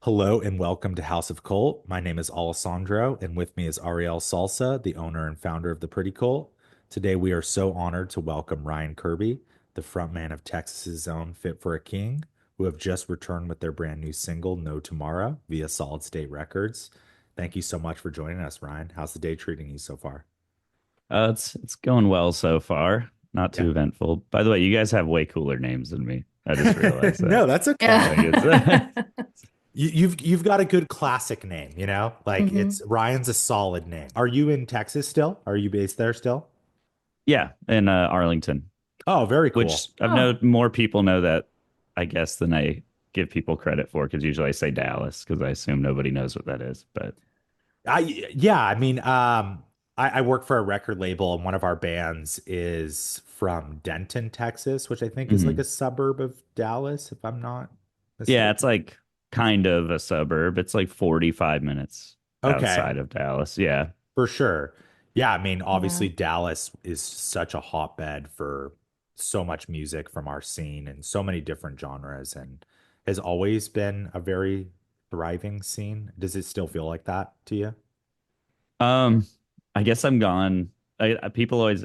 Hello and welcome to House of Cult. My name is Alessandro, and with me is Ariel Salsa, the owner and founder of the Pretty Cult. Today, we are so honored to welcome Ryan Kirby, the frontman of Texas's own Fit for a King, who have just returned with their brand new single, No Tomorrow, via Solid State Records. Thank you so much for joining us, Ryan. How's the day treating you so far? It's going well so far. Not Yeah. too eventful. By the way, you guys have way cooler names than me. I just realized that. No, that's okay. Like it's Yeah. You've got a good classic name, you know? Like hmm it's Ryan's a solid name. Are you in Texas still? Are you based there still? yeah, in Arlington, Oh, very which cool. I've Oh, know more people know that, I guess, than I give people credit for, because usually I say Dallas because I assume nobody knows what that is. But I yeah, I mean, I work for a record label and one of our bands is from Denton, Texas, which I think is like mhm. a suburb of Dallas, if I'm not Yeah, it's mistaken. like kind of a suburb. It's like 45 minutes Okay, outside of Dallas. Yeah. for sure. Yeah, I mean, yeah. obviously Dallas is such a hotbed for so much music from our scene and so many different genres and has always been a very thriving scene. Does it still feel like that to you? Um, I guess I'm gone. People always,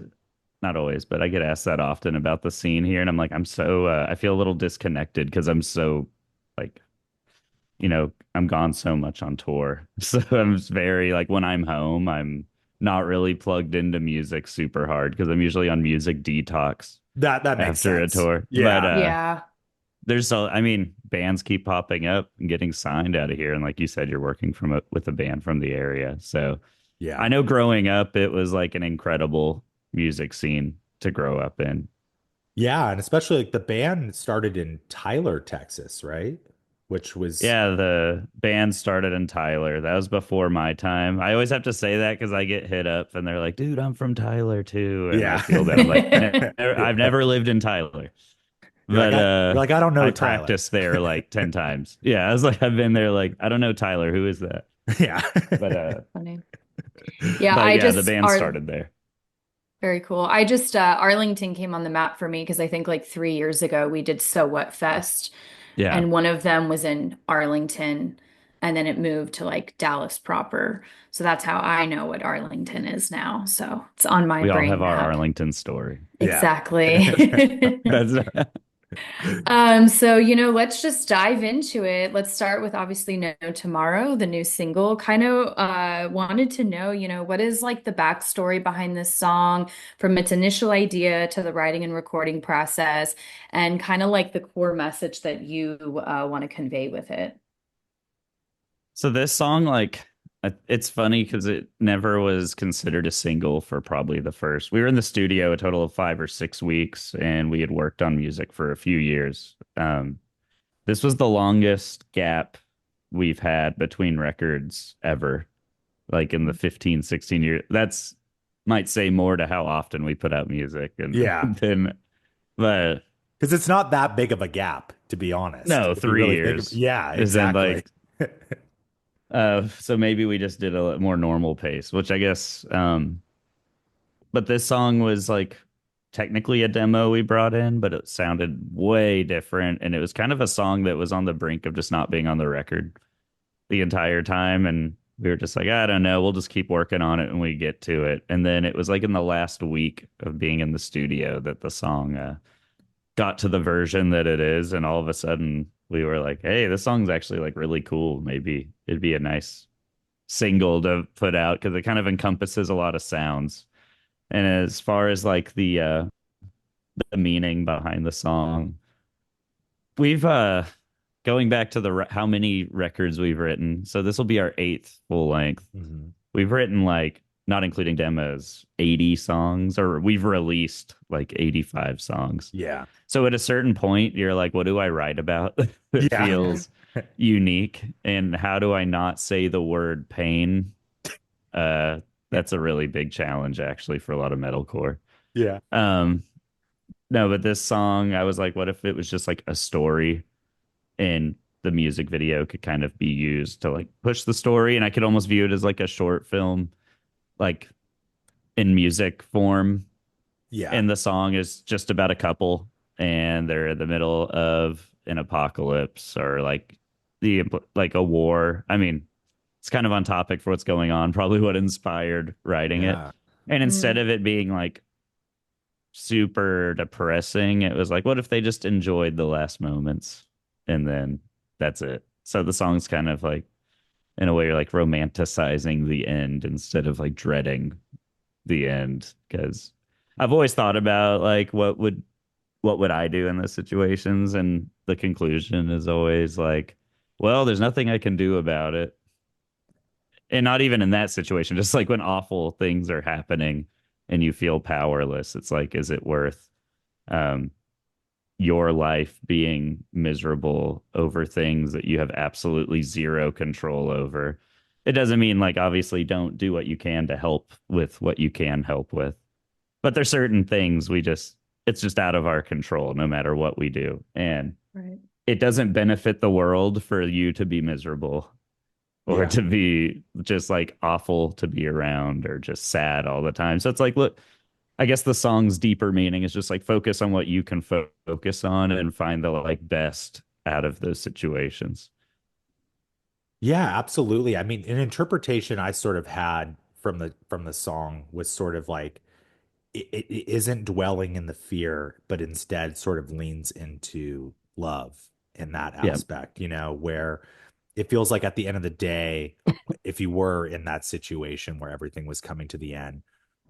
not always, but I get asked that often about the scene here, and I'm like, I feel a little disconnected because I'm so like, I'm gone so much on tour. So I'm just very like when I'm home, I'm not really plugged into music super hard because I'm usually on music detox That makes after a sense. tour. But Yeah. Yeah. I mean, bands keep popping up and getting signed out of here, and like you said, you're working with a band from the area, so. Yeah. I know growing up, it was like an incredible music scene to grow up in. Yeah, and especially like the band started in Tyler, Texas, right? Which was Yeah, the band started in Tyler. That was before my time. I always have to say that because I get hit up and they're like, dude, I'm from Tyler too. And I yeah. feel that I'm like, I've Yeah. never lived in Tyler, You're like but you're like I don't know I Tyler. practiced there like 10 times. Yeah, I was like, I've been there like, I don't know Tyler. Who is that? Yeah. But Funny. Yeah, but I yeah, the just band are started there. very cool. I just Arlington came on the map for me because I think like 3 years ago we did So What Fest Yeah. and one of them was in Arlington and then it moved to like Dallas proper. So that's how I know what Arlington is now. So it's on my We all have brain our map. Arlington story. Yeah. Exactly. That's Let's just dive into it. Let's start with obviously No Tomorrow, the new single. Kind of wanted to know, what is like the backstory behind this song from its initial idea to the writing and recording process, and kind of like the core message that you want to convey with it. So this song, like, it's funny because it never was considered a single for probably the first. We were in the studio a total of 5 or 6 weeks, and we had worked on music for a few years. This was the longest gap we've had between records ever, like in the 15, 16 years. That's might say more to how often we put out music and Yeah. then, but Because it's not that big of a gap, to be honest. no, If you three really think of years yeah, isn't exactly. like so maybe we just did a more normal pace, which I guess. But this song was like technically a demo we brought in, but it sounded way different, and it was kind of a song that was on the brink of just not being on the record the entire time, and we were just like, I don't know, we'll just keep working on it when we get to it. And then it was like in the last week of being in the studio that the song got to the version that it is, and all of a sudden we were like, hey, this song's actually like really cool. Maybe it'd be a nice single to put out because it kind of encompasses a lot of sounds. And as far as like the meaning behind the song, we've going back to how many records we've written. So this will be our eighth full length. Mhm. We've written like, not including demos, 80 songs, or we've released like 85 songs. Yeah. So at a certain point, you're like, what do I write about that Yeah. Yeah. feels unique? And how do I not say the word pain? Uh, that's a really big challenge actually for a lot of metalcore. Yeah. Um, no, but this song, I was like, what if it was just like a story and the music video could kind of be used to like push the story, and I could almost view it as like a short film, like in music form. Yeah. And the song is just about a couple and they're in the middle of an apocalypse, or like like a war. I mean, it's kind of on topic for what's going on, probably what inspired writing it. Yeah. And instead Mm, of it being like super depressing, it was like, what if they just enjoyed the last moments and then that's it? So the song's kind of like, in a way, you're like romanticizing the end instead of like dreading the end. Because I've always thought about like what would I do in those situations, and the conclusion is always like, well, there's nothing I can do about it. And not even in that situation, just like when awful things are happening and you feel powerless, it's like, is it worth um your life being miserable over things that you have absolutely zero control over? It doesn't mean like obviously don't do what you can to help with what you can help with. But there's certain things it's just out of our control no matter what we do. And right. it doesn't benefit the world for you to be miserable or Yeah. to be just like awful to be around or just sad all the time. So it's like, look, I guess the song's deeper meaning is just like focus on what you can focus on and find the like best out of those situations. Yeah, absolutely. I mean, an interpretation I sort of had from the song was sort of like it isn't dwelling in the fear, but instead sort of leans into love in that Yeah. aspect, where it feels like at the end of the day, if you were in that situation where everything was coming to the end,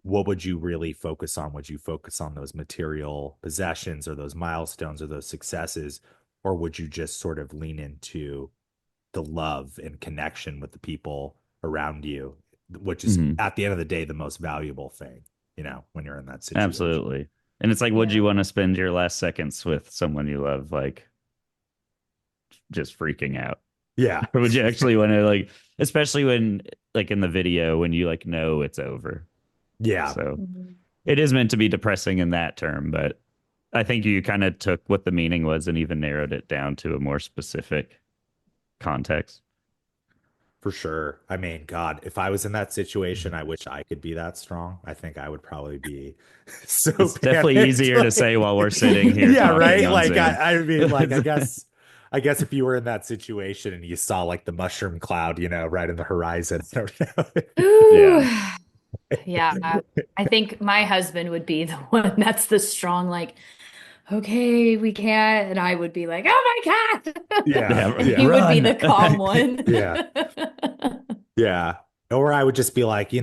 what would you really focus on? Would you focus on those material possessions or those milestones or those successes? Or would you just sort of lean into the love and connection with the people around you, which is Mhm. at the end of the day the most valuable thing, when you're in that situation. Absolutely. And it's like, would Yeah. you want to spend your last seconds with someone you love, like just freaking out? Yeah. Or would you actually want to like, especially when like in the video, when you like know it's over? Yeah. So Mhm. it is meant to be depressing in that term, but I think you kind of took what the meaning was and even narrowed it down to a more specific context. For sure. I mean, God, if I was in that situation, I wish I could be that strong. I think I would probably be so It's definitely panicked. easier to say while we're sitting here Yeah, talking right. on Like Zoom. I mean, like I guess if you were in that situation and you saw like the mushroom cloud, right in the horizon, I don't know. Ooh, Yeah. yeah. I think my husband would be the one that's the strong, like, okay, we can't. And I would be like, oh my God. Yeah, Yeah. And he yeah, would be Run. the calm one. yeah, yeah. Or I would just be like,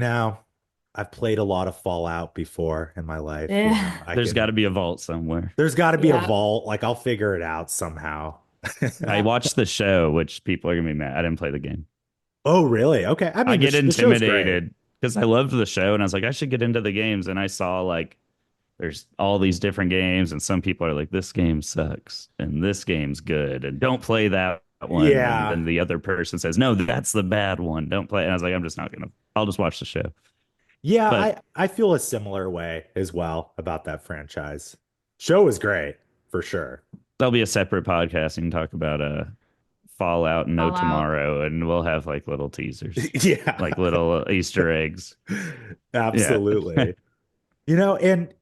I've played a lot of Fallout before in my life. Yeah. I There's got to can. be a vault somewhere. There's got to be a Yeah. vault. Like I'll figure it out somehow. I Yeah. watched the show, which people are gonna be mad. I didn't play the game. Oh, really? Okay. I I mean, get the show's great. intimidated because I loved the show and I was like, I should get into the games. And I saw like there's all these different games, and some people are like, this game sucks and this game's good, and don't play that one. And Yeah. then the other person says, no, that's the bad one. Don't play it. And I was like, I'm just not gonna. I'll just watch the show. Yeah, But I feel a similar way as well about that franchise. Show is great for sure. there'll be a separate podcast and talk about Fallout and No All out. Tomorrow, and we'll have like little teasers, like Yeah. little Easter eggs. Yeah. Absolutely. And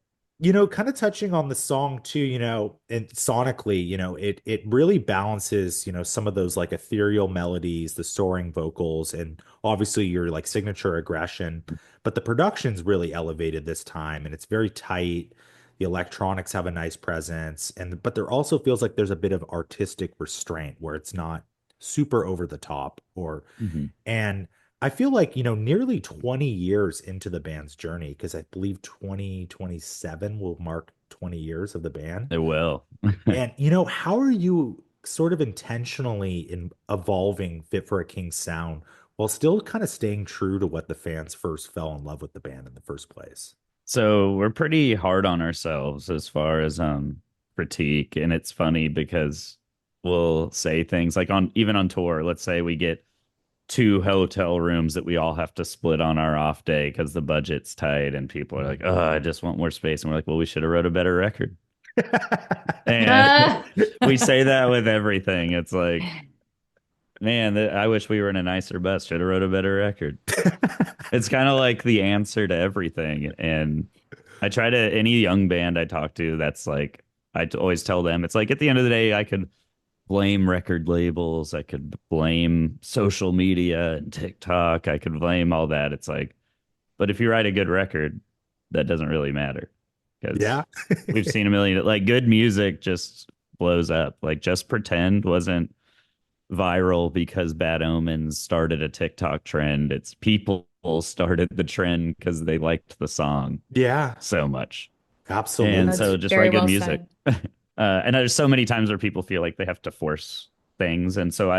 kind of touching on the song too, and sonically, it really balances, some of those like ethereal melodies, the soaring vocals, and obviously your like signature aggression. But the production's really elevated this time, and it's very tight. The electronics have a nice presence, but there also feels like there's a bit of artistic restraint where it's not super over the top or Mhm. and I feel like, nearly 20 years into the band's journey, because I believe 2027 will mark 20 years of the band. It will. And, how are you sort of intentionally in evolving Fit for a King sound while still kind of staying true to what the fans first fell in love with the band in the first place? So we're pretty hard on ourselves as far as critique, and it's funny because we'll say things like on even on tour, let's say we get two hotel rooms that we all have to split on our off day because the budget's tight, and people are like, "Oh, I just want more space." And we're like, "Well, we should have wrote a better record." And Uh, we say that with everything. It's like, man, I wish we were in a nicer bus. Should have wrote a better record. It's kind of like the answer to everything. And I try to any young band I talk to, that's like I always tell them, it's like at the end of the day, I could blame record labels, I could blame social media and TikTok, I could blame all that. It's like, but if you write a good record, that doesn't really matter because Yeah. we've seen a million, like good music just blows up. Like Just Pretend wasn't viral because Bad Omens started a TikTok trend. It's people started the trend because they liked the song Yeah, so much. And That's so absolutely. just very write good well music. said. And there's so many times where people feel like they have to force things. And so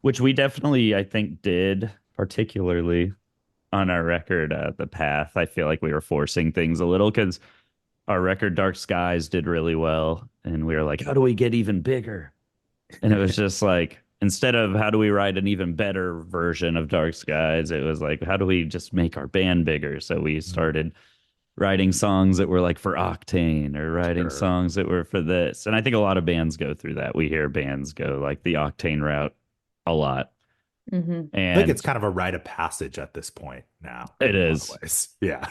which we definitely, I think, did, particularly on our record, The Path. I feel like we were forcing things a little because our record, Dark Skies, did really well. And we were like, how do we get even bigger? And it was just like, instead of how do we write an even better version of Dark Skies, it was like, how do we just make our band bigger? So we Mm, started writing songs that were like for Octane or writing sure. songs that were for this. And I think a lot of bands go through that. We hear bands go like the Octane route a lot. Hmm. I think it's And kind of a rite of passage at this point now, it in a lot of is. ways. Yeah.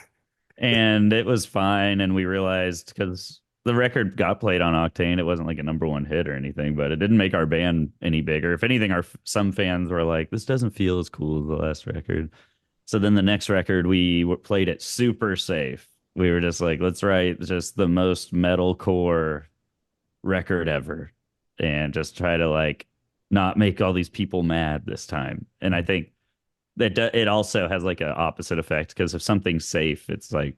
And it was fine. And we realized because the record got played on Octane, it wasn't like a number one hit or anything, but it didn't make our band any bigger. If anything, our some fans were like, this doesn't feel as cool as the last record. So then the next record, played it super safe. We were just like, let's write just the most metalcore record ever and just try to like not make all these people mad this time. And I Mm, think it also has like an opposite effect because if something's safe, it's like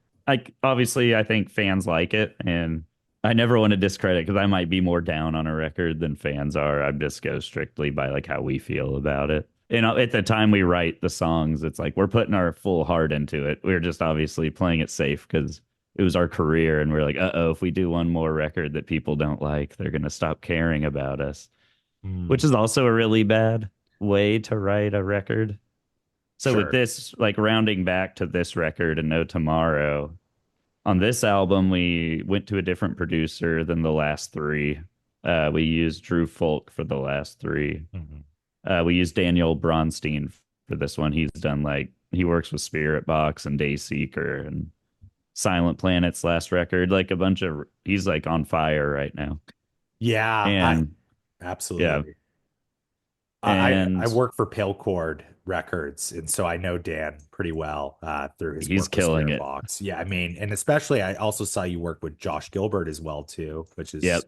obviously I think fans like it, and I never want to discredit because I might be more down on a record than fans are. I just go strictly by like how we feel about it. You know, at the time we write the songs, it's like we're putting our full heart into it. We're just obviously playing it safe because it was our career, and we're like, uh-oh, if we do one more record that people don't like, they're gonna stop caring about us. Which mm, is also a really bad way to write a record. So with sure. this, like rounding back to this record and No Tomorrow, on this album, we went to a different producer than the last three. We used Drew Folk for the last three. Mhm. We used Daniel Bronstein for this one. He's done like he works with Spirit Box and Dayseeker and Silent Planet's last record, like a bunch of he's like on fire right now. Yeah, I And yeah, absolutely. I and work for Pale Chord Records, and so I know Dan pretty well through his he's work with killing Spirit it. Box. Yeah, I mean, and especially I also saw you work with Josh Gilbert as well too, which is Yep.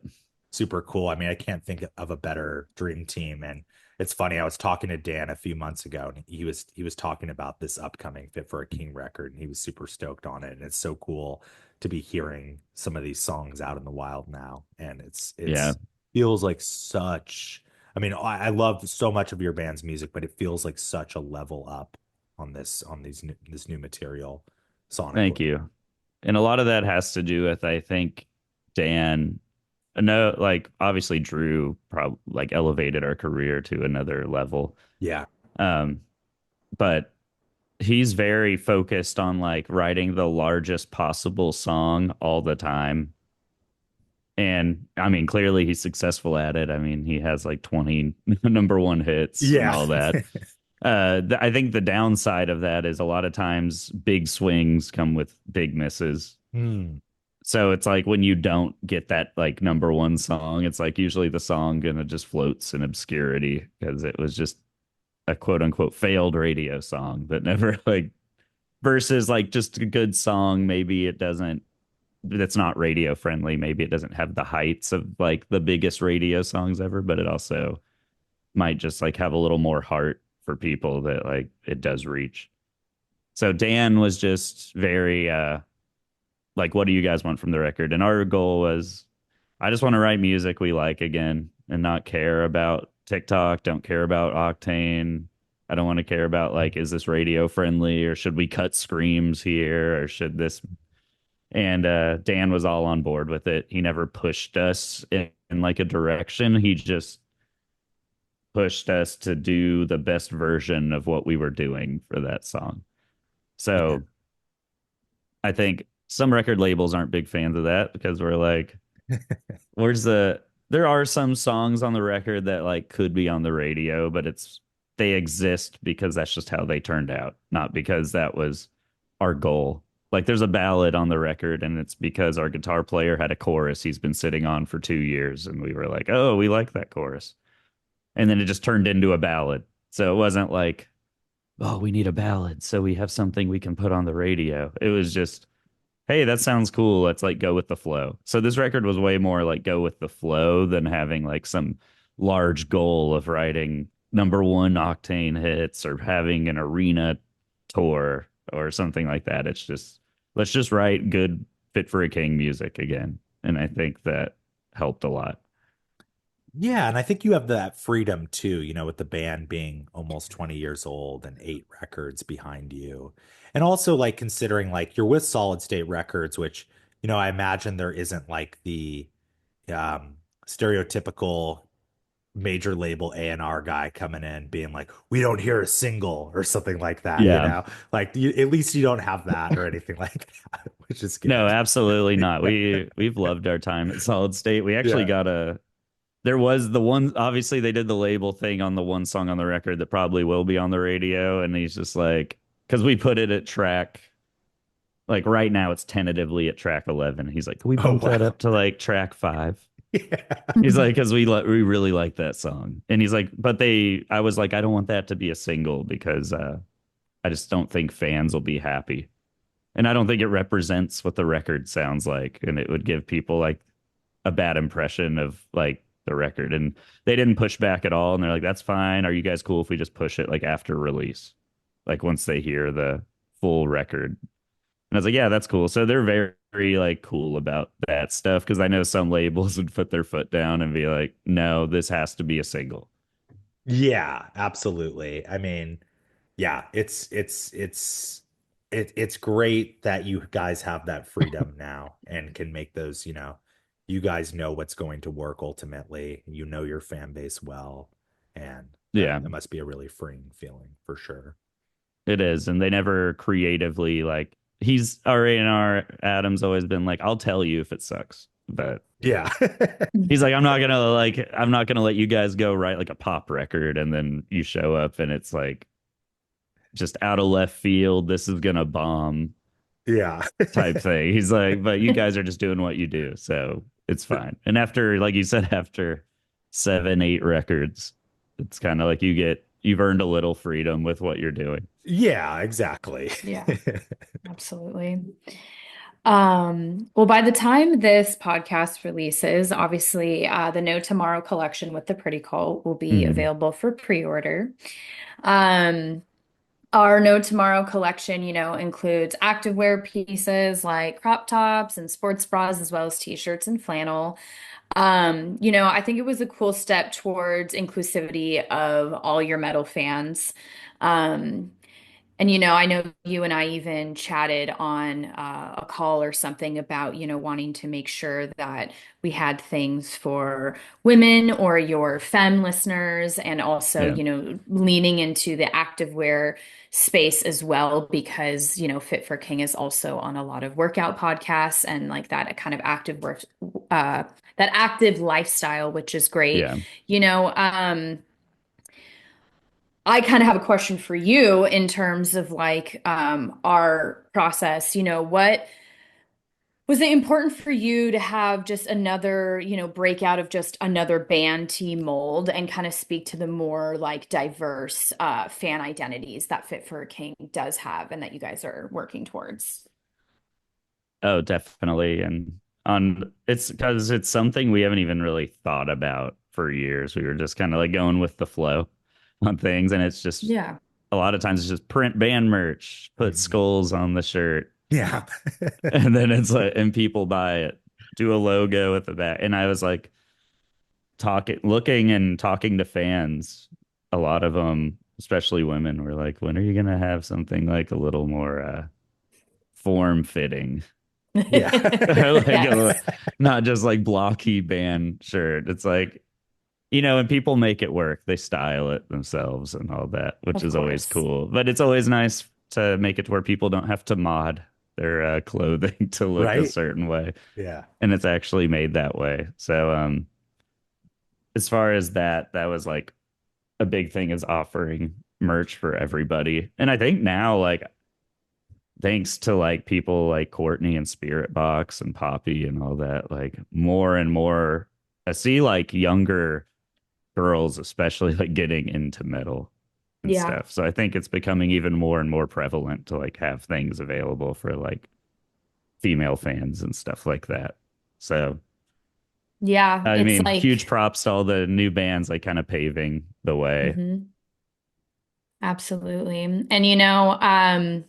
super cool. I mean, I can't think of a better dream team. And it's funny, I was talking to Dan a few months ago, and he was talking about this upcoming Fit for a King record, and he was super stoked on it. And it's so cool to be hearing some of these songs out in the wild now. And Yeah. it's feels like such. I mean, I love so much of your band's music, but it feels like such a level up on this new material Thank sonically. you. And a lot of that has to do with, I think, Dan. No, like obviously Drew probably like elevated our career to another level. Yeah. Um, but he's very focused on like writing the largest possible song all the time. And I mean, clearly he's successful at it. I mean, he has like 20 number one hits and Yeah. all that. I think the downside of that is a lot of times big swings come with big misses. Hmm. So it's like when you don't get that like number one song, it's like usually the song gonna just floats in obscurity because it was just a quote unquote failed radio song that never like versus like just a good song. Maybe it doesn't, that's not radio friendly. Maybe it doesn't have the heights of like the biggest radio songs ever, but it also might just like have a little more heart for people that like it does reach. So Dan was just very like, what do you guys want from the record? And our goal was, I just want to write music we like again and not care about TikTok, don't care about Octane. I don't want to care about like, is this radio friendly or should we cut screams here or should this? And Dan was all on board with it. He never pushed us in like a direction. He just pushed us to do the best version of what we were doing for that song. Yeah. So I think some record labels aren't big fans of that because we're like, where's there are some songs on the record that like could be on the radio, but they exist because that's just how they turned out, not because that was our goal. Like there's a ballad on the record and it's because our guitar player had a chorus he's been sitting on for 2 years and we were like, "Oh, we like that chorus." And then it just turned into a ballad. So it wasn't like, oh, we need a ballad, so we have something we can put on the radio. It was just, hey, that sounds cool. Let's like go with the flow. So this record was way more like go with the flow than having like some large goal of writing #1 octane hits or having an arena tour or something like that. It's just, let's just write good Fit for a King music again. And I think that helped a lot. Yeah, and I think you have that freedom too, with the band being almost 20 years old and 8 records behind you. And also like considering like you're with Solid State Records, which, I imagine there isn't like the stereotypical major label A&R guy coming in being like, we don't hear a single or something like that, Yeah. Like at least you don't have that or anything like that, which is No, good. absolutely not. We've loved our time at Solid State. We actually Yeah. got a there was the one, obviously they did the label thing on the one song on the record that probably will be on the radio, and he's just like, because we put it at track, like right now it's tentatively at track 11. He's like, can we Oh, bump that wow. up to like track 5? Yeah. He's like, because we really like that song. And he's like, but I was like, I don't want that to be a single because I just don't think fans will be happy. And I don't think it represents what the record sounds like. And it would give people like a bad impression of like the record. And they didn't push back at all. And they're like, that's fine. Are you guys cool if we just push it like after release? Like once they hear the full record. And I was like, yeah, that's cool. So they're very like cool about that stuff because I know some labels would put their foot down and be like, no, this has to be a single. Yeah, absolutely. I mean, yeah, it's great that you guys have that freedom now and can make those, you guys know what's going to work ultimately. You know your fan base well, and Yeah, that must be a really freeing feeling for sure. it is. And they never creatively like he's our A&R Adam's always been like, I'll tell you if it sucks. But Yeah. he's like, I'm not gonna let you guys go write like a pop record and then you show up and it's like just out of left field, this is gonna bomb Yeah. type thing. He's like, but you guys are just doing what you do, so it's fine. And after, like you said, after 7, 8 records, it's kind of like you've earned a little freedom with what you're doing. Yeah, exactly. Yeah, absolutely. Well, by the time this podcast releases, obviously, the No Tomorrow collection with the Pretty Cult will be Mhm. available for pre-order. Um, our No Tomorrow collection, includes activewear pieces like crop tops and sports bras, as well as t-shirts and flannel. I think it was a cool step towards inclusivity of all your metal fans. Um, and I know you and I even chatted on a call or something about, wanting to make sure that we had things for women or your femme listeners, and also, Yeah, leaning into the activewear space as well, because, Fit for King is also on a lot of workout podcasts and like that kind of active work, that active lifestyle, which is great. yeah. You know, I kind of have a question for you in terms of like our process. What was it important for you to have just another, breakout of just another band team mold and kind of speak to the more like diverse fan identities that Fit for a King does have and that you guys are working towards? Oh, definitely. And on it's because it's something we haven't even really thought about for years. We were just kind of like going with the flow on things, and it's just Yeah. a lot of times it's just print band merch, put Mhm. skulls on the shirt, Yeah. and then it's like, and people buy it, do a logo at the back. And I was like looking and talking to fans. A lot of them, especially women, were like, when are you gonna have something like a little more form fitting? Like Yes. not just like blocky band shirt. It's like, and people make it work. They style it themselves and all that, which Of is always course. cool. But it's always nice to make it to where people don't have to mod their clothing to look a Right? certain way, Yeah. and it's actually made that way. So, as far as that was like a big thing is offering merch for everybody. And I think now, like, thanks to like people like Courtney and Spirit Box and Poppy and all that, like more and more, I see like younger girls, especially like getting into metal and Yeah. stuff. So I think it's becoming even more and more prevalent to like have things available for like female fans and stuff like that. So Yeah, I it's mean, huge like props to all the new bands like kind of paving the way. mhm, absolutely. And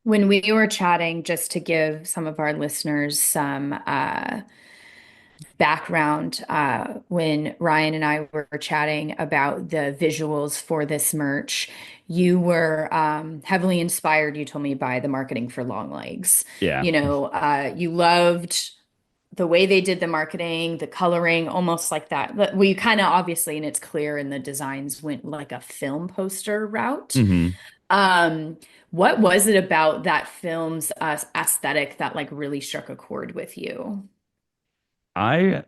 when we were chatting, just to give some of our listeners some background, when Ryan and I were chatting about the visuals for this merch, you were heavily inspired, you told me, by the marketing for Longlegs. Yeah. You loved the way they did the marketing, the coloring, almost like that. But we kind of obviously, and it's clear in the designs, went like a film poster route. Hmm. Um, what was it about that film's aesthetic that like really struck a chord with you? I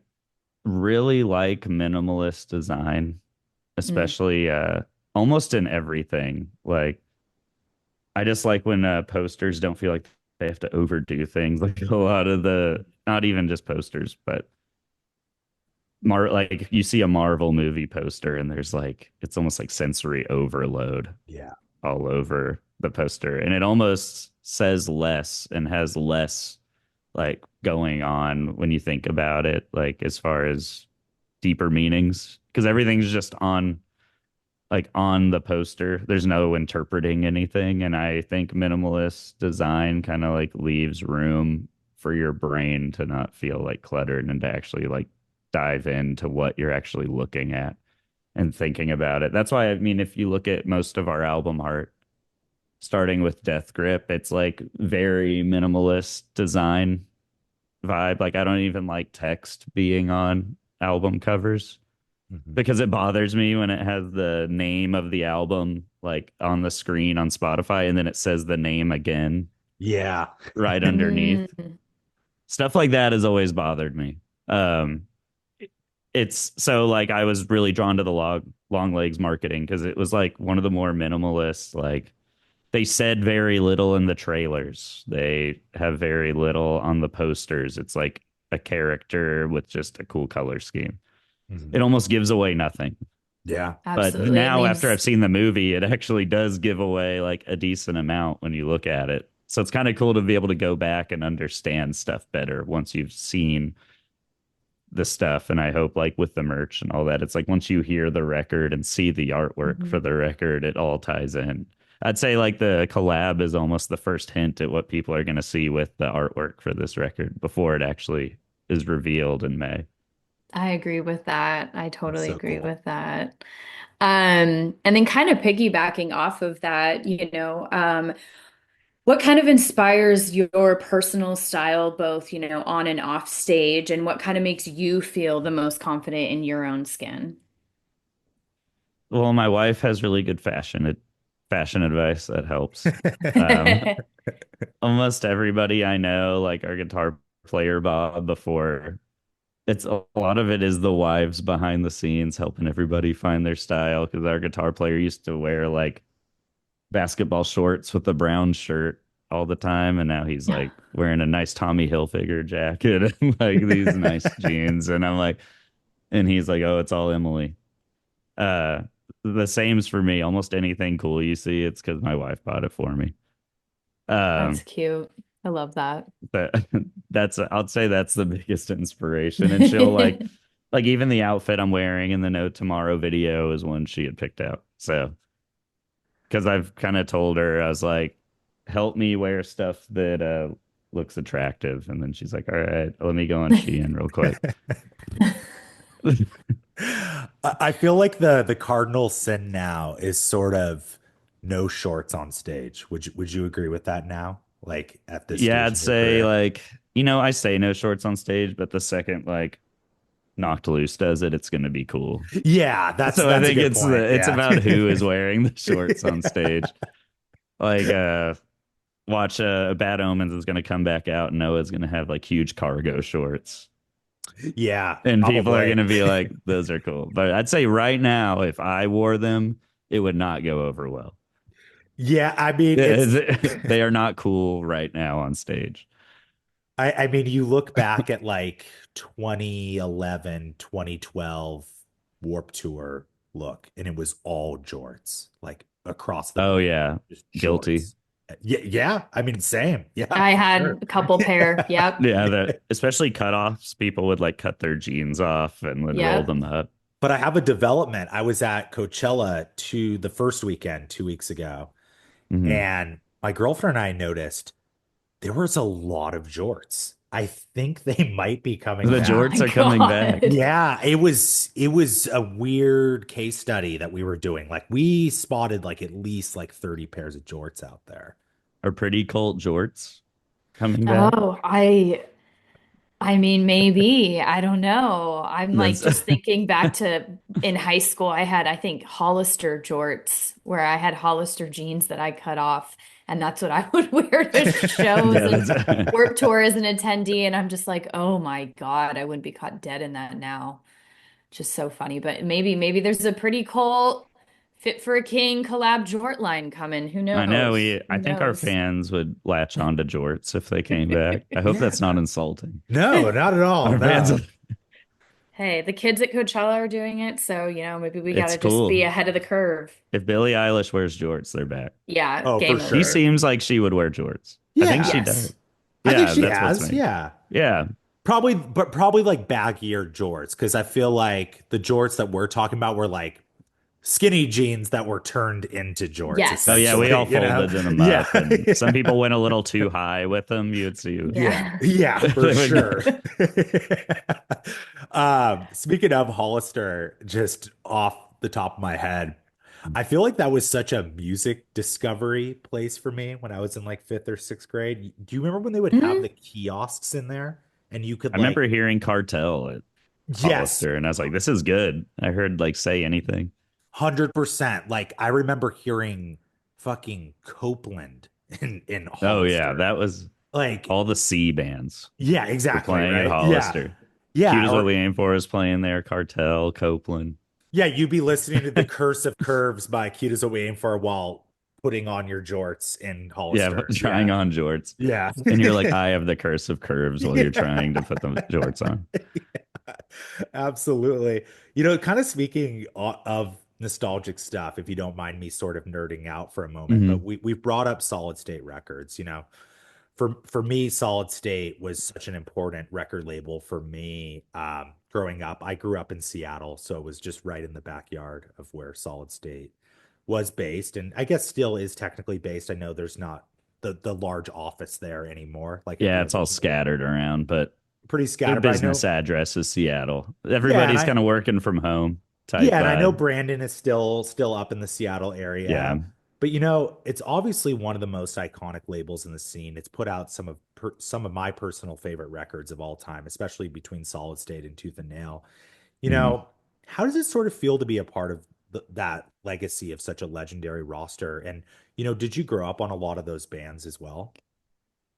really like minimalist design, Mm. especially almost in everything. Like I just like when posters don't feel like they have to overdo things. Like a lot of the, not even just posters, but like you see a Marvel movie poster and there's like it's almost like sensory overload Yeah. all over the poster, and it almost says less and has less like going on when you think about it, like as far as deeper meanings, because everything's just on like on the poster. There's no interpreting anything. And I think minimalist design kind of like leaves room for your brain to not feel like cluttered and to actually like dive into what you're actually looking at and thinking about it. That's why, I mean, if you look at most of our album art, starting with Death Grip, it's like very minimalist design vibe. Like I don't even like text being on album covers Mhm. because it bothers me when it has the name of the album like on the screen on Spotify and then it says the name again Yeah. right underneath. Mm. Stuff like that has always bothered me. Um, it's so like I was really drawn to the long legs marketing because it was like one of the more minimalist, like they said very little in the trailers. They have very little on the posters. It's like a character with just a cool color scheme. Mhm. It almost gives away nothing. Yeah. But Absolutely. It now, after I've leaves. seen the movie, it actually does give away like a decent amount when you look at it. So it's kind of cool to be able to go back and understand stuff better once you've seen the stuff. And I hope, like with the merch and all that, it's like once you hear the record and see the artwork for Mhm. the record, it all ties in. I'd say like the collab is almost the first hint at what people are going to see with the artwork for this record before it actually is revealed in May. I agree with that. I That's totally so agree cool. with that. And then kind of piggybacking off of that, what kind of inspires your personal style, both, on and off stage, and what kind of makes you feel the most confident in your own skin? Well, my wife has really good fashion advice that helps. Um, almost everybody I know, like our guitar player Bob, before it's a lot of it is the wives behind the scenes helping everybody find their style. Because our guitar player used to wear like basketball shorts with a brown shirt all the time, and now he's like wearing a nice Tommy Hilfiger jacket and like these nice jeans, and I'm like, and he's like, oh, it's all Emily. Uh, the same's for me. Almost anything cool you see, it's because my wife bought it for me. That's Um, cute. I love that. but that's I'd say that's the biggest inspiration. And she'll like even the outfit I'm wearing in the No Tomorrow video is one she had picked out. So because I've kind of told her, I was like, help me wear stuff that looks attractive. And then she's like, all right, let me go on Shein real quick. I feel like the cardinal sin now is sort of no shorts on stage. Would you agree with that now? Like at this Yeah, stage I'd in your say career? like, I say no shorts on stage, but the second like Knocked Loose does it, it's gonna be cool. Yeah, that's So I that's a think good point. it's Yeah. about who is wearing the shorts on stage. Like watch Bad Omens is gonna come back out and Noah's gonna have like huge cargo shorts. Yeah, And people are probably. gonna be like, those are cool. But I'd say right now, if I wore them, it would not go over well. Yeah, I mean it's They are not cool right now on stage. I mean you look back at like 2011, 2012, Warped Tour look, and it was all jorts, like across the Oh board, yeah, just guilty. jorts. Yeah, yeah. I mean, same. Yeah, I for had sure. a couple pair. Yep. Yeah, that especially cutoffs, people would like cut their jeans off and would roll Yep. them up. But I have a development. I was at Coachella the first weekend 2 weeks ago, Hmm. and my girlfriend and I noticed there was a lot of jorts. I think they might be coming The Oh back. my jorts are coming back. God. Yeah, it was a weird case study that we were doing. Like we spotted like at least like 30 pairs of jorts out there. Are pretty cult jorts coming back? Oh, I mean, maybe. I don't know. I'm like That's just thinking back to in high school, I had, I think, Hollister jorts where I had Hollister jeans that I cut off, and that's what I would wear to shows yeah, and that's Warped Tour as an attendee. And I'm just like, oh my God, I wouldn't be caught dead in that now. Just so funny. But maybe there's a pretty cool Fit for a King collab jort line coming. Who I know knows? I Who think our knows? fans would latch on to jorts if they came back. I hope Yeah. that's not insulting. No, not at all. Our fans, No. Hey, the kids at Coachella are doing it, so maybe we it's gotta just be cool. ahead of the curve. If Billie Eilish wears jorts, they're back. Yeah, Oh, for game She over. sure. seems like she would wear jorts. I think she Yeah. does. Yes. I think Yeah, she that's what's has. me. Yeah. Yeah. Probably, but probably like baggier jorts because I feel like the jorts that we're talking about were like skinny jeans that were turned into jorts, Oh Yes. yeah, we all essentially, you know? folded them Yeah. up, and some people went a little too high with them. You'd see. Yeah. Yeah. Yeah, for They would sure. Speaking of Hollister, just off the top of my head, I feel like that was such a music discovery place for me when I was in like fifth or sixth grade. Do you remember when they would have Mhm. the kiosks in there and you could I remember like, hearing Cartel at yes, Hollister, and I was like, "This is good." I heard like Say Anything. 100%. Like I remember hearing fucking Copeland in Oh yeah, Hollister. that was Like, all the C bands yeah, were exactly, playing at right? Yeah. Hollister. Cute Yeah, as What or We Aim For is playing there. Cartel, Copeland. yeah, you'd be listening to The Curse of Curves by Cute as a Waiting for while putting on your jorts in Yeah, Hollister. trying Yeah. on jorts. Yeah. And you're like, I have the curse of curves while you're Yeah. trying to put the jorts on. Absolutely. Kind of speaking of nostalgic stuff, if you don't mind me sort of nerding out for a moment, but Hmm. we've brought up Solid State Records. For me, Solid State was such an important record label for me. Growing up, I grew up in Seattle, so it was just right in the backyard of where Solid State was based, and I guess still is technically based. I know there's not the large office there anymore, like it Yeah, was it's all scattered around, but pretty their scattered. But I business know, address is Seattle. yeah, and Everybody's I kind of working from home type yeah, and I know vibe. Brandon is still up in the Seattle Yeah. area. But it's obviously one of the most iconic labels in the scene. It's put out some of my personal favorite records of all time, especially between Solid State and Tooth and Nail. You Mhm. know, how does it sort of feel to be a part of that legacy of such a legendary roster? And did you grow up on a lot of those bands as well?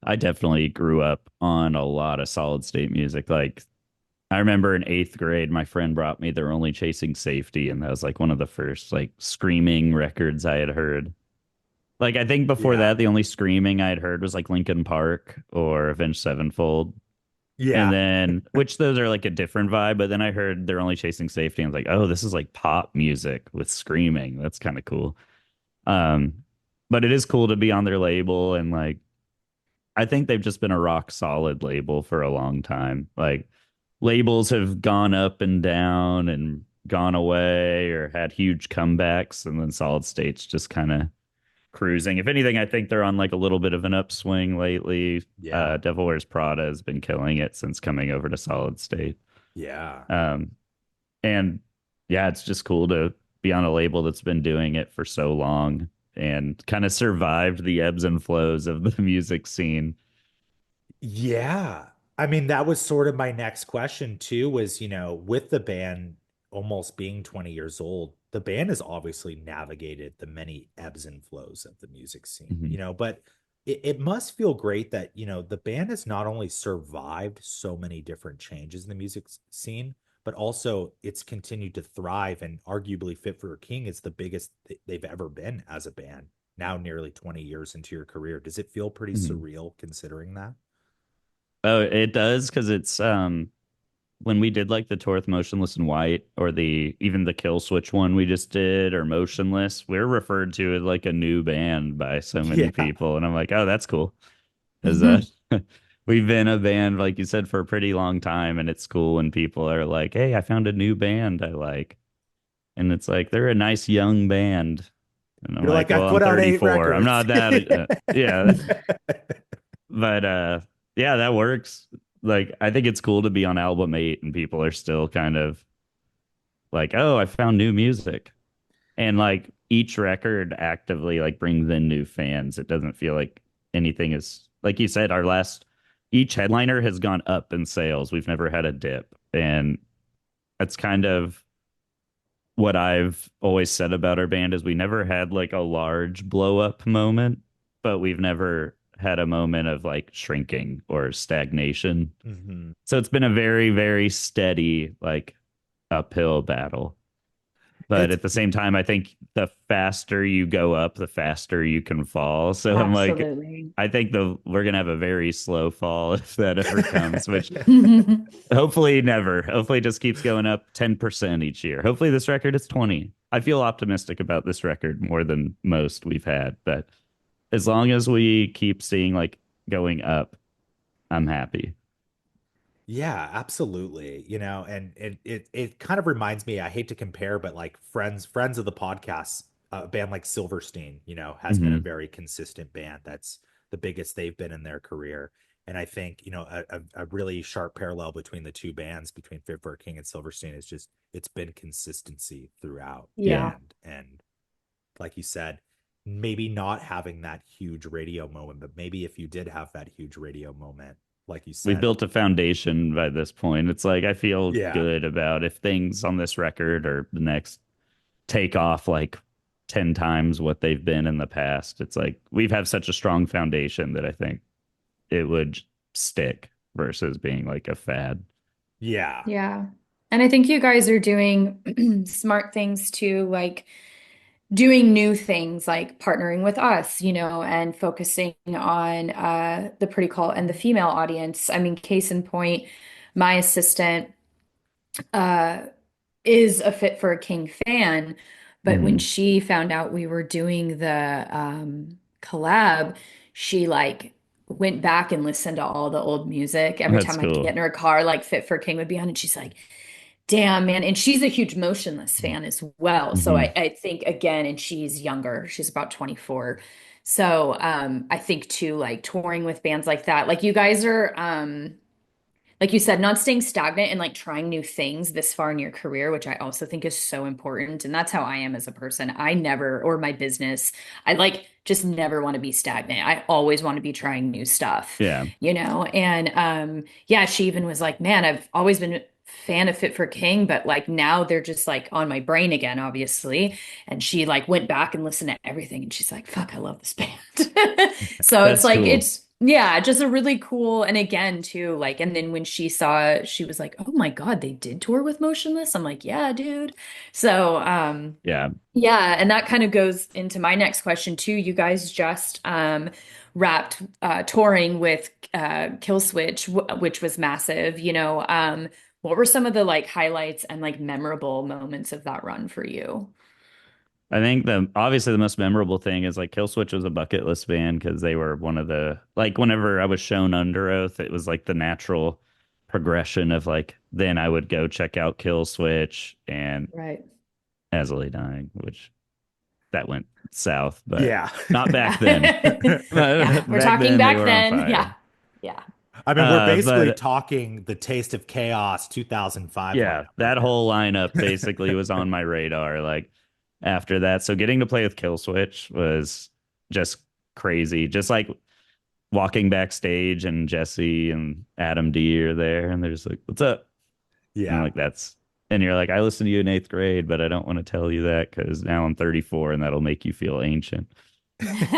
I definitely grew up on a lot of solid state music. Like I remember in eighth grade, my friend brought me They're Only Chasing Safety, and that was like one of the first like screaming records I had heard. Like I think before Yeah. that, the only screaming I had heard was like Linkin Park or Avenged Sevenfold. And Yeah. then, which those are like a different vibe, but then I heard They're Only Chasing Safety, and I was like, oh, this is like pop music with screaming. That's kind of cool. Um, but it is cool to be on their label, and like I think they've just been a rock solid label for a long time. Like labels have gone up and down and gone away or had huge comebacks, and then Solid State's just kind of cruising. If anything, I think they're on like a little bit of an upswing lately. Yeah. Devil Wears Prada has been killing it since coming over to Solid State. Yeah. Um, and yeah, it's just cool to be on a label that's been doing it for so long and kind of survived the ebbs and flows of the music scene. Yeah. I mean, that was sort of my next question too, was, with the band almost being 20 years old, the band has obviously navigated the many ebbs and flows of the music scene, Mhm. but it must feel great that, the band has not only survived so many different changes in the music scene, but also it's continued to thrive and arguably Fit for a King is the biggest they've ever been as a band, now nearly 20 years into your career. Does it feel pretty Mhm. surreal considering that? Oh, it does because it's when we did like the tour with Motionless in White or the even the Kill Switch one we just did or Motionless, we're referred to as like a new band by so many Yeah. people. And I'm like, oh, that's cool. Because we've been a band, like you said, for a pretty long time. And it's cool when people are like, hey, I found a new band I like. And it's like, they're a nice young band. And I'm You're like, like, I've well, I'm put out 8 34. I'm records. not that, yeah. But yeah, that works. Like, I think it's cool to be on album 8 and people are still kind of like, oh, I found new music. And like each record actively like brings in new fans. It doesn't feel like anything is like you said, our last each headliner has gone up in sales. We've never had a dip. And that's kind of what I've always said about our band is we never had like a large blow up moment, but we've never had a moment of like shrinking or stagnation. Mhm. So it's been a very, very steady, like uphill battle. But It's at the same time, I think the faster you go up, the faster you can fall. So I'm like, Absolutely. I think we're gonna have a very slow fall if that ever comes, which hopefully never. Hopefully it just keeps going up 10% each year. Hopefully this record is 20. I feel optimistic about this record more than most we've had, but as long as we keep seeing like going up, I'm happy. Yeah, absolutely. And it kind of reminds me, I hate to compare, but like friends of the podcast, a band like Silverstein, has been a Hmm. very consistent band. That's the biggest they've been in their career. And I think, a really sharp parallel between the two bands, between Fit for a King and Silverstein, is just it's been consistency throughout. Yeah. Yeah. And like you said, maybe not having that huge radio moment, but maybe if you did have that huge radio moment, like you We've said, built a foundation by this point. It's like I feel yeah. good about if things on this record or the next take off like 10 times what they've been in the past. It's like we've had such a strong foundation that I think it would stick versus being like a fad. Yeah. Yeah. And I think you guys are doing smart things too, like doing new things like partnering with us, and focusing on the pretty cult and the female audience. I mean, case in point, my assistant uh is a Fit for a King fan, but when Hmm. she found out we were doing the collab, she like went back and listened to all the old music. Every That's time I'd get cool. in her car, like Fit for a King would be on, and she's like, damn, man. And she's a huge Motionless fan as well. So Hmm. I think again, and she's younger, she's about 24. So I think too, like touring with bands like that, like you guys are like you said, not staying stagnant and like trying new things this far in your career, which I also think is so important. And that's how I am as a person. I never, or my business, I like just never want to be stagnant. I always want to be trying new stuff, Yeah. And yeah, she even was like, man, I've always been a fan of Fit for King, but like now they're just like on my brain again, obviously. And she like went back and listened to everything and she's like, fuck, I love this band. So it's That's like cool. it's yeah, just a really cool and again too, like and then when she saw it, she was like, "Oh my God, they did tour with Motionless?" I'm like, "Yeah, dude." So, Yeah. yeah, and that kind of goes into my next question too. You guys just wrapped touring with Kill Switch, which was massive, what were some of the like highlights and like memorable moments of that run for you? I think the obviously the most memorable thing is like Killswitch was a bucket list band because they were one of the like whenever I was shown Under Oath, it was like the natural progression of like then I would go check out Killswitch and Right. Easily Dying, which that went south, but Yeah. not back then. Yeah. Yeah, But we're back talking then they back were on then. fire. Yeah. Yeah. I mean, we're basically But talking the Taste of Chaos 2005 yeah, lineup right that whole lineup basically was on my radar. Like after that, so getting to play with Killswitch was just crazy. Just like walking backstage and Jesse and Adam D are there, and they're just like, "What's up?" And I'm Yeah. like, "That's." And you're like, "I listened to you in eighth grade, but I don't want to tell you that because now I'm 34, and that'll make you feel ancient."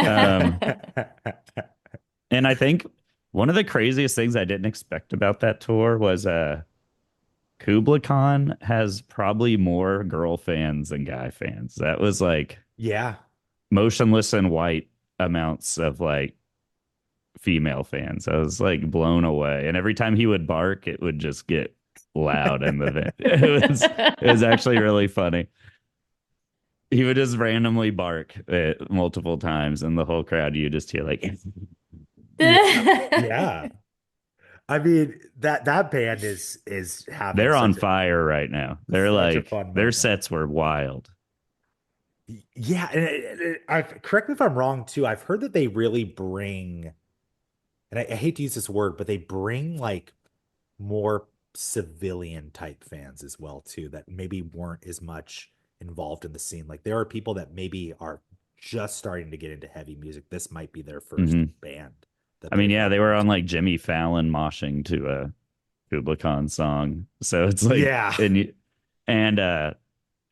Um, and I think one of the craziest things I didn't expect about that tour was Kubla Khan has probably more girl fans than guy fans. That was like Yeah. motionless and white amounts of like female fans. I was like blown away. And every time he would bark, it would just get loud in the van. It was actually really funny. He would just randomly bark multiple times, and the whole crowd you just hear like Yeah. Yeah. I mean, that band is having they're on such a fire right now. They're such a like fun their moment. sets were wild. Yeah, and correct me if I'm wrong too. I've heard that they really bring, and I hate to use this word, but they bring like more civilian type fans as well too, that maybe weren't as much involved in the scene. Like there are people that maybe are just starting to get into heavy music. This might be their first Hmm. band that I mean, they've yeah, they walked were on into. like Jimmy Fallon moshing to a Kubla Khan song. So it's like, Yeah. and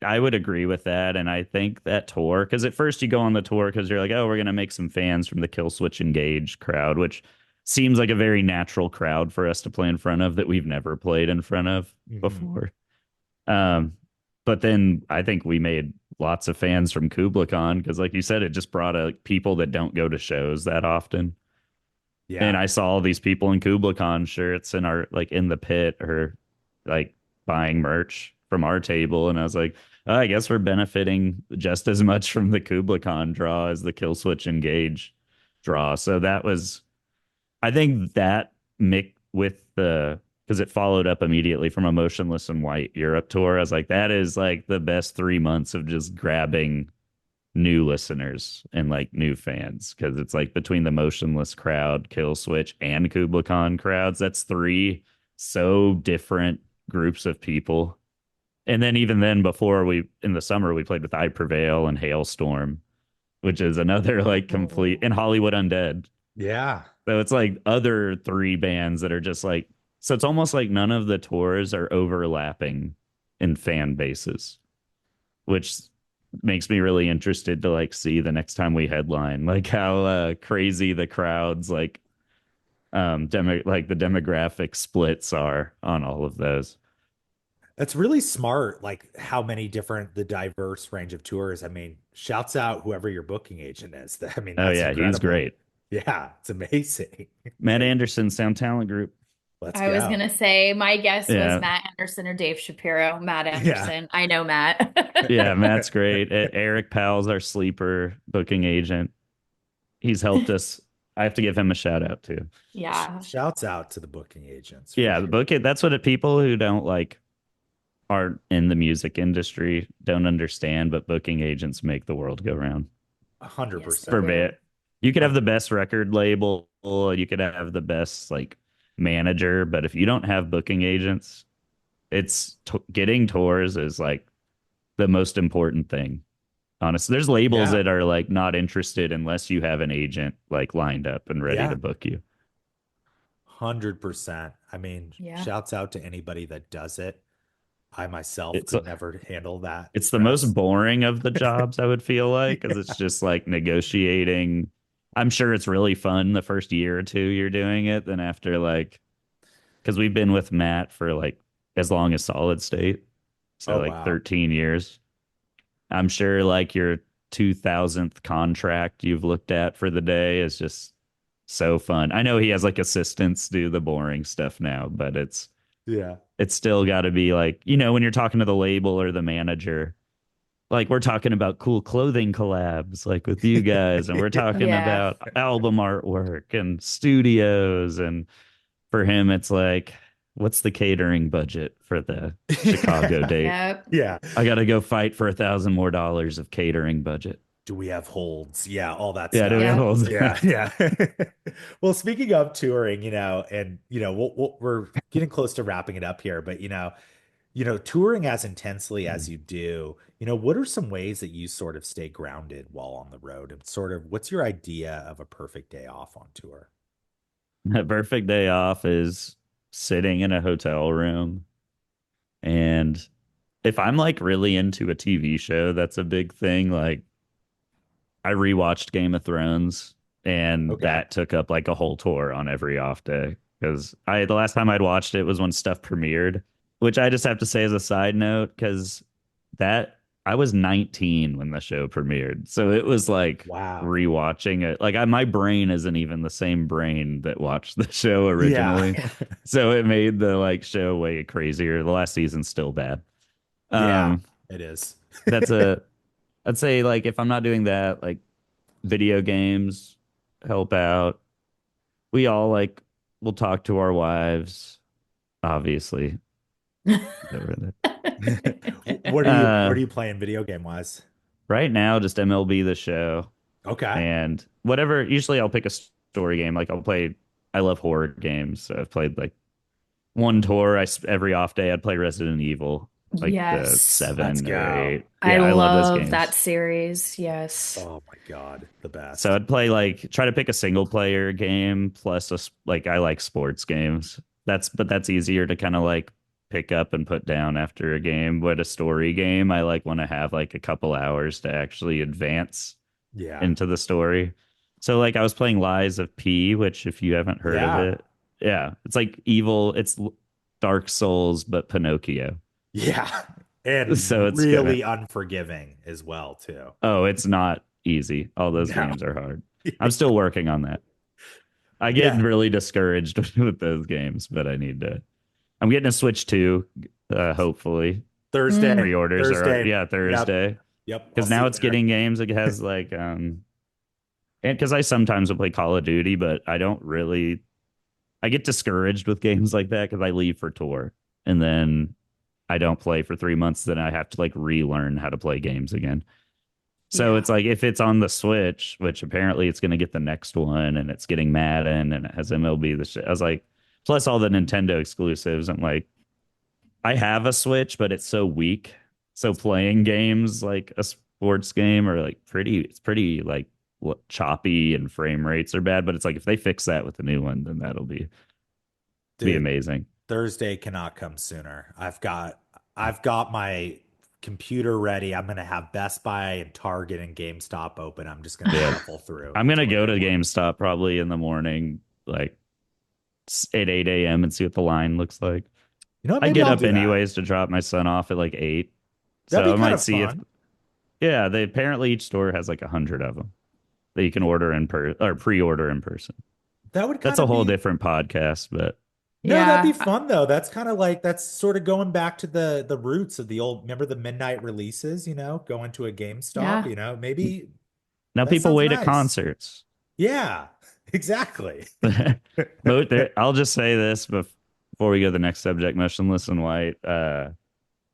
I would agree with that. And I think that tour, because at first you go on the tour because you're like, oh, we're going to make some fans from the Kill Switch Engage crowd, which seems like a very natural crowd for us to play in front of that we've never played in front of Mhm. before. Um, but then I think we made lots of fans from Kubla Khan because, like you said, it just brought people that don't go to shows that often. And Yeah. I saw all these people in Kubla Khan shirts in our like in the pit or like buying merch from our table, and I was like, oh, I guess we're benefiting just as much from the Kubla Khan draw as the Kill Switch Engage draw. So that was, I think that Mick with the because it followed up immediately from a Motionless in White Europe tour. I was like, that is like the best 3 months of just grabbing new listeners and like new fans because it's like between the Motionless crowd, Kill Switch, and Kubla Khan crowds, that's three so different groups of people. And then even then, before we in the summer, we played with I Prevail and Hailstorm, which is another like complete in Hollywood Undead. Yeah. So it's like other three bands that are just like so it's almost like none of the tours are overlapping in fan bases, which makes me really interested to like see the next time we headline like how crazy the crowds like the demographic splits are on all of those. That's really smart, like how many different the diverse range of tours. I mean, shouts out whoever your booking agent is. I mean, Oh that's yeah, he's incredible. great. Yeah, it's amazing. Matt Anderson, Sound Talent Group. Let's I was go. gonna say my guess was Yeah, Matt Anderson or Dave Shapiro. Matt Yeah. Anderson. I know Matt. yeah, Matt's great. Eric Powell's our sleeper booking agent. He's helped us. I have to give him a shout out too. Yeah. Shouts out to the booking agents for Yeah, the sure. book it. That's what people who don't like aren't in the music industry don't understand, but booking agents make the world go round. Yes, they For 100%. do. bit, you could have the 100. best record label, you could have the best like manager, but if you don't have booking agents, getting tours is like the most important thing. Honestly, there's labels Yeah. that are like not interested unless you have an agent like lined up and ready to Yeah. book you. 100%. I mean, Yeah. shouts out to anybody that does it. I myself It's could never handle that it's the most stress. boring of the jobs I would feel like because it's Yeah. just like negotiating. I'm sure it's really fun the first year or two you're doing it. Then after like, because we've been with Matt for like as long as Solid State, so Oh, like wow. 13 years. I'm sure like your 2000th contract you've looked at for the day is just so fun. I know he has like assistants do the boring stuff now, but Yeah. it's still got to be like, when you're talking to the label or the manager, like we're talking about cool clothing collabs like with you guys and we're Yeah. talking Yeah. about album artwork and studios and for him it's like what's the catering budget for the Chicago date? Yep. Yeah. I got to go fight for $1,000 more of catering budget. Do we have holds? Yeah, all that Yeah, do we stuff. Yep. hold? Yeah, yeah. Well, speaking of touring, and we're getting close to wrapping it up here, but touring as intensely as you do, what are some ways that you sort of stay grounded while on the road? And sort of what's your idea of a perfect day off on tour? A perfect day off is sitting in a hotel room. And if I'm like really into a TV show, that's a big thing. Like I rewatched Game of Thrones and Okay. that took up like a whole tour on every off day because the last time I'd watched it was when stuff premiered, which I just have to say as a side note because that I was 19 when the show premiered. So it was like Wow. rewatching it. Like my brain isn't even the same brain that watched the show Yeah. originally. So it made the like show way crazier. The last season's still bad. Yeah, Um, it is. that's a I'd say like if I'm not doing that, like video games help out. We all like will talk to our wives, obviously. What Uh, are you playing video game wise? right now, just MLB the show Okay. and whatever. Usually, I'll pick a story game. Like I'll play. I love horror games. So I've played like one tour. Every off day I'd play Resident Evil, like the Yes. Let's 7 or 8. go. I Yeah, I love those love that games. series. Yes. Oh my God, the So best. I'd play like try to pick a single player game plus like I like sports games. That's easier to kind of like pick up and put down after a game. But a story game, I like want to have like a couple hours to actually advance Yeah. into the story. So like I was playing Lies of P, which if you haven't heard of Yeah. it, yeah, it's like evil. It's Dark Souls but Pinocchio. Yeah. So And it's gonna really unforgiving as well, too. Oh, it's not easy. All those No. games are hard. I'm still working on that. I get Yeah. really discouraged with those games, but I need to. I'm getting a Switch 2, hopefully. Mm. Thursday. Pre-orders are, Thursday. yeah, Yep. Thursday. Yep. I'll Because see now you it's there. getting games. It has like, and because I sometimes will play Call of Duty, but I don't really. I get discouraged with games like that because I leave for tour and then I don't play for 3 months. Then I have to like relearn how to play games again. So Yeah. it's like if it's on the Switch, which apparently it's going to get the next one, and it's getting Madden and it has MLB. The shit. I was like, plus all the Nintendo exclusives. I'm like, I have a Switch, but it's so weak. So playing games like a sports game are like it's pretty like choppy and frame rates are bad. But it's like if they fix that with the new one, then that'll be Dude, amazing. Thursday cannot come sooner. I've got my computer ready. I'm gonna have Best Buy and Target and GameStop open. I'm just gonna Yeah, shuffle through I'm gonna until I go to get one. GameStop probably in the morning, like at 8 a.m. and see what the line looks like. You know what? I Maybe get I'll up do that. anyways to drop my son off at like 8. That'd So be I kind might of see if, fun. yeah, they apparently each store has like 100 of them that you can order or pre-order in person. That would That's kind a of whole be different podcast, but No, that'd be Yeah. fun though. That's kind of like that's sort of going back to the roots of the old, remember the midnight releases, going to a GameStop, Yeah. maybe now that people sounds wait at nice. concerts. Yeah, exactly. I'll just say this before we go to the next subject, Motionless in White.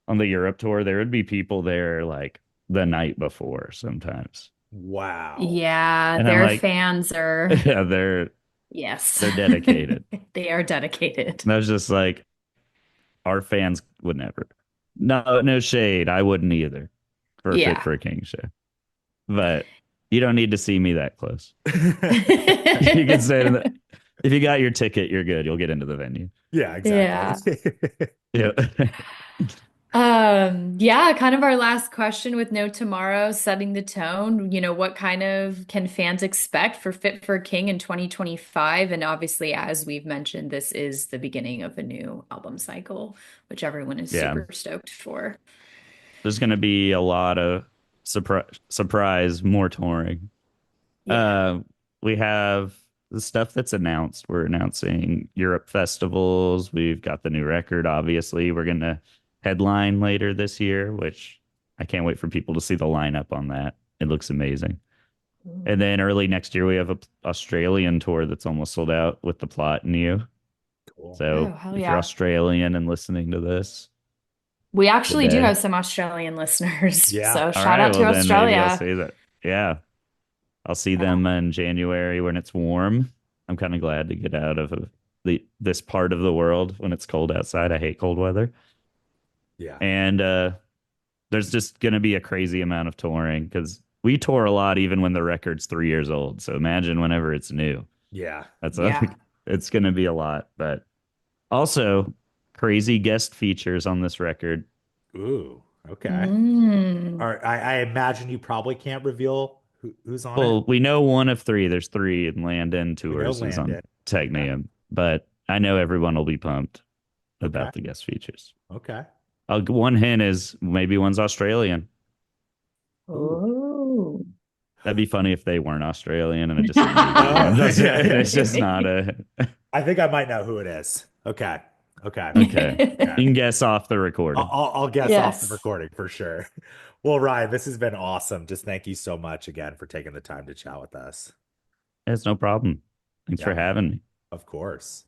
On the Europe tour, there would be people there like the night before sometimes. Wow. Yeah. And I'm Their like, fans are, yeah, yes. they're dedicated. They are dedicated. And I was just like, our fans would never. No, no shade. I wouldn't either for a Fit Yeah. for a King show. But you don't need to see me that close. You can say that if you got your ticket, you're good. You'll get into the venue. Yeah, exactly. Yeah. Yeah. Yeah, kind of our last question with No Tomorrow, setting the tone. What kind of can fans expect for Fit for a King in 2025? And obviously, as we've mentioned, this is the beginning of a new album cycle, which everyone is Yeah. super stoked for. There's going to be a lot of surprise, more touring. Yeah. Uh, we have the stuff that's announced. We're announcing Europe festivals. We've got the new record, obviously. We're going to headline later this year, which I can't wait for people to see the lineup on that. It looks amazing. And then early next year, we have a Australian tour that's almost sold out with the plot and you. Cool. Oh, So hell if you're yeah. Australian and listening to this We actually do today, have some Australian listeners. Yeah. So all shout right, out to well then maybe I'll Australia. say that. Yeah, I'll see Yeah. them in January when it's warm. I'm kind of glad to get out of this part of the world when it's cold outside. I hate cold weather. Yeah. And there's just going to be a crazy amount of touring because we tour a lot even when the record's 3 years old. So imagine whenever it's new. Yeah. Yeah. It's going to be a lot. But also crazy guest features on this record. Ooh, okay. Mm. All right. I imagine you probably can't reveal who's on it. Well, we know one of three. There's three, and Landon We know Tours is on Landon. Okay. Technium. But I know everyone will be pumped Okay. about the guest features. Okay. One hint is maybe one's Australian. Oh. That'd be funny if they weren't Australian and it just it's just not a I think I might know who it is. Okay. Okay. okay. You can guess off the recording. I'll guess off the Yes. recording for sure. Well, Ryan, this has been awesome. Just thank you so much again for taking the time to chat with us. It's no problem. Thanks for Yeah, having me. of course.